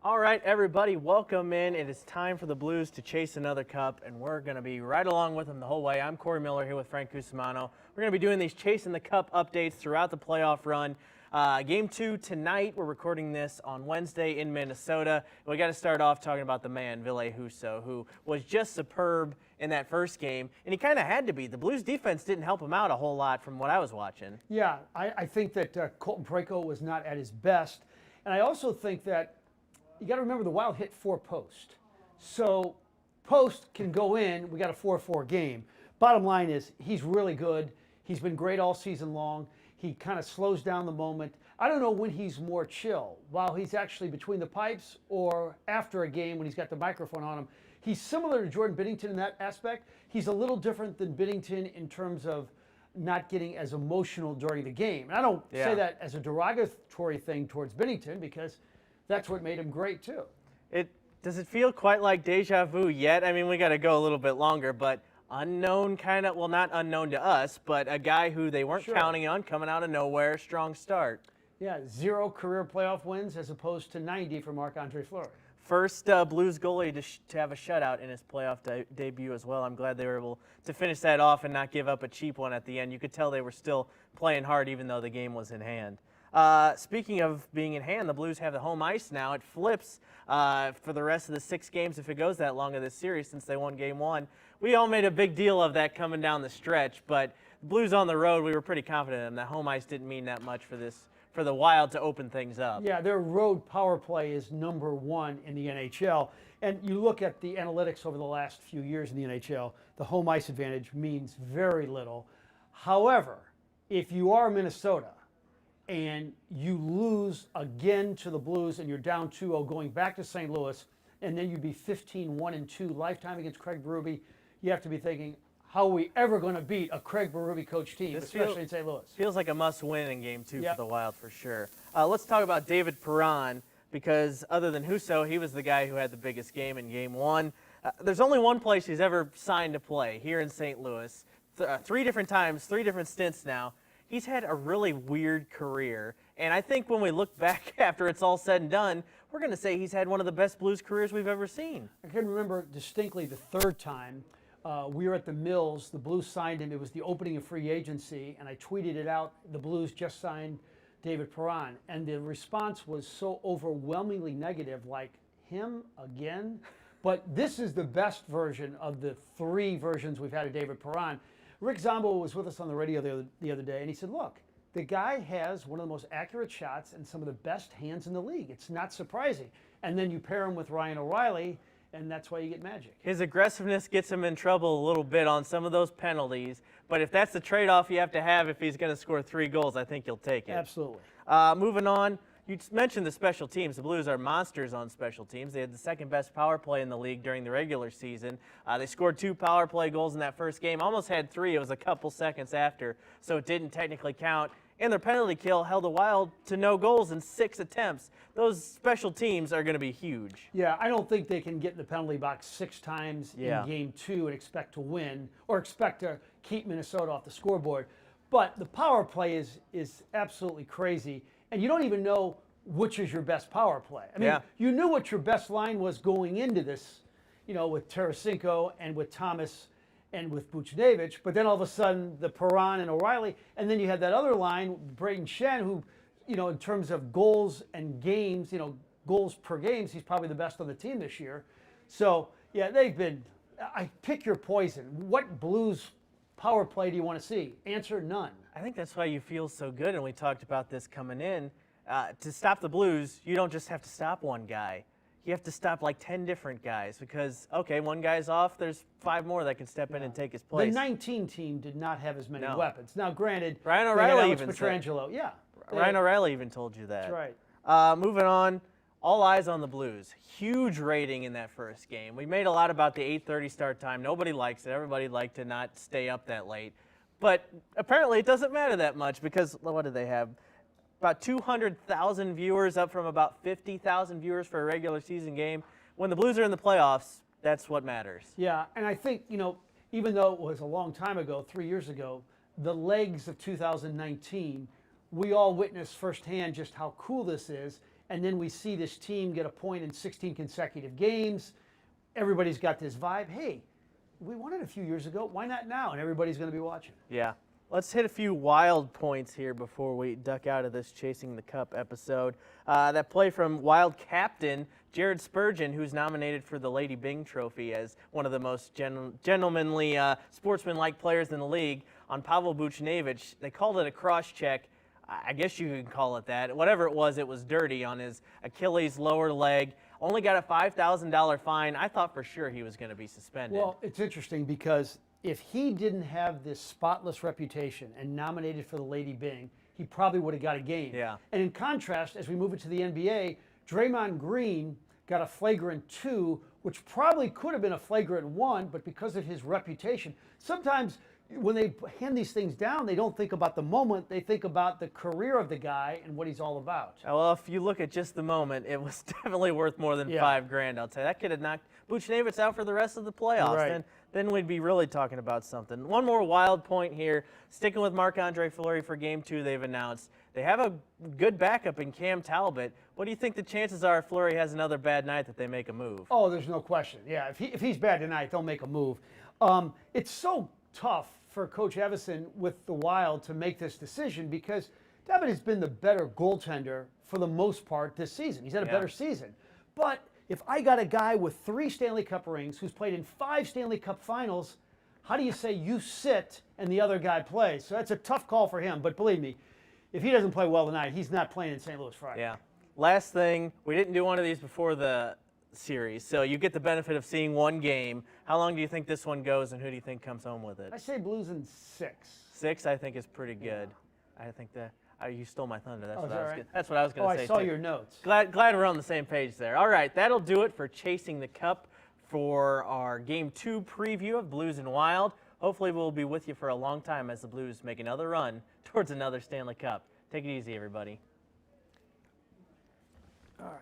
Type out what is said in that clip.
All right, everybody, welcome in. It is time for the Blues to chase another cup, and we're going to be right along with them the whole way. I'm Corey Miller here with Frank Cusimano. We're going to be doing these Chasing the Cup updates throughout the playoff run. Game 2 tonight. We're recording this on Wednesday in Minnesota. We got to start off talking about the man, Ville Husso, who was just superb in that first game, and he kind of had to be. The Blues defense didn't help him out a whole lot from what I was watching. Yeah, I think that Colton Parayko was not at his best, and I also think that you got to remember the Wild hit 4 post. So post can go in. We got a 4-4 game. Bottom line is he's really good. He's been great all season long. He kind of slows down the moment. I don't know when he's more chill, while he's actually between the pipes or after a game when he's got the microphone on him. He's similar to Jordan Binnington in that aspect. He's a little different than Binnington in terms of not getting as emotional during the game. And I don't say that as a derogatory thing towards Binnington, because that's what made him great too. Does it feel quite like deja vu yet? I mean, we got to go a little bit longer, but unknown kind of, well, not unknown to us, but a guy who they weren't counting on, coming out of nowhere, strong start. Yeah, 0 career playoff wins as opposed to 90 for Marc-Andre Fleury. First Blues goalie to have a shutout in his playoff debut as well. I'm glad they were able to finish that off and not give up a cheap one at the end. You could tell they were still playing hard even though the game was in hand. Speaking of being in hand, the Blues have the home ice now. It flips for the rest of the 6 games if it goes that long of this series since they won Game 1. We all made a big deal of that coming down the stretch, but the Blues on the road, we were pretty confident in them. The home ice didn't mean that much for the Wild to open things up. Yeah, their road power play is #1 in the NHL. And you look at the analytics over the last few years in the NHL, the home ice advantage means very little. However, if you are Minnesota and you lose again to the Blues and you're down 2-0 going back to St. Louis, and then you'd be 15-1-2 lifetime against Craig Berube, you have to be thinking, how are we ever going to beat a Craig Berube coach team, especially in St. Louis? Feels like a must-win in Game 2 for the Wild for sure. Let's talk about David Perron, because other than Husso, he was the guy who had the biggest game in Game 1. There's only one place he's ever signed to play, here in St. Louis. 3 different times, 3 different stints now. He's had a really weird career, and I think when we look back after it's all said and done, we're going to say he's had one of the best Blues careers we've ever seen. I can remember distinctly the 3rd time. We were at the Mills. The Blues signed him. It was the opening of free agency, and I tweeted it out. The Blues just signed David Perron, and the response was so overwhelmingly negative, like, him again? But this is the best version of the 3 versions we've had of David Perron. Rick Zombo was with us on the radio the other day, and he said, look, the guy has one of the most accurate shots and some of the best hands in the league. It's not surprising. And then you pair him with Ryan O'Reilly, and that's why you get magic. His aggressiveness gets him in trouble a little bit on some of those penalties, but if that's the trade-off you have to have if he's going to score 3 goals, I think you'll take it. Absolutely. Moving on, you mentioned the special teams. The Blues are monsters on special teams. They had the 2nd best power play in the league during the regular season. They scored 2 power play goals in that first game, almost had 3. It was a couple seconds after, so it didn't technically count. And their penalty kill held the Wild to no goals in 6 attempts. Those special teams are going to be huge. Yeah, I don't think they can get in the penalty box 6 times in Game 2 and expect to win or expect to keep Minnesota off the scoreboard. But the power play is absolutely crazy, and you don't even know which is your best power play. I mean, you knew what your best line was going into this, with Tarasenko and with Thomas and with Buchnevich, but then all of a sudden the Perron and O'Reilly, and then you had that other line, Brayden Schenn, who, in terms of goals and games, goals per games, he's probably the best on the team this year. So, yeah, they've been, I pick your poison. What Blues power play do you want to see? Answer, none. I think that's why you feel so good, and we talked about this coming in. To stop the Blues, you don't just have to stop one guy. You have to stop like 10 different guys because, okay, one guy's off, there's 5 more that can step in and take his place. The 19 team did not have as many weapons. Now, granted, Ryan O'Reilly even Pietrangelo. Ryan O'Reilly even told you that. That's right. Moving on, all eyes on the Blues. Huge rating in that first game. We made a lot about the 8:30 start time. Nobody likes it. Everybody liked to not stay up that late. But apparently it doesn't matter that much because, what did they have? About 200,000 viewers, up from about 50,000 viewers for a regular season game. When the Blues are in the playoffs, that's what matters. Yeah, and I think, even though it was a long time ago, 3 years ago, the legs of 2019, we all witnessed firsthand just how cool this is. and then we see this team get a point in 16 consecutive games. Everybody's got this vibe. Hey, we won it a few years ago. Why not now? And everybody's going to be watching. Yeah. Let's hit a few wild points here before we duck out of this Chasing the Cup episode. That play from Wild captain Jared Spurgeon, who's nominated for the Lady Byng Trophy as one of the most gentlemanly, sportsmanlike players in the league, on Pavel Buchnevich. They called it a cross-check. I guess you could call it that. Whatever it was dirty on his Achilles lower leg. Only got a $5,000 fine. I thought for sure he was going to be suspended. Well, it's interesting because if he didn't have this spotless reputation and nominated for the Lady Byng, he probably would have got a game. Yeah. And in contrast, as we move it to the NBA, Draymond Green got a flagrant 2, which probably could have been a flagrant 1, but because of his reputation, sometimes when they hand these things down, they don't think about the moment. They think about the career of the guy and what he's all about. Well, if you look at just the moment, it was definitely worth more than $5,000. I'll tell you, that could have knocked Buchnevich out for the rest of the playoffs. Right. Then we'd be really talking about something. One more wild point here. Sticking with Marc-Andre Fleury for Game 2, they've announced they have a good backup in Cam Talbot. What do you think the chances are if Fleury has another bad night that they make a move? Oh, there's no question. Yeah, if he's bad tonight, they'll make a move. It's so tough for Coach Evison with the Wild to make this decision because Talbot has been the better goaltender for the most part this season. He's had a better season. But if I got a guy with 3 Stanley Cup rings who's played in 5 Stanley Cup finals, how do you say you sit and the other guy plays? So that's a tough call for him. But believe me, if he doesn't play well tonight, he's not playing in St. Louis Friday. Yeah. Last thing, we didn't do one of these before the series, so you get the benefit of seeing one game. How long do you think this one goes, and who do you think comes home with it? I say Blues in 6. 6, I think, is pretty good. I think that you stole my thunder. That's what I was. Right? That's what I was going to say. I saw too. your notes. Glad we're on the same page there. All right, that'll do it for Chasing the Cup for our Game 2 preview of Blues and Wild. Hopefully, we'll be with you for a long time as the Blues make another run towards another Stanley Cup. Take it easy, everybody. All right.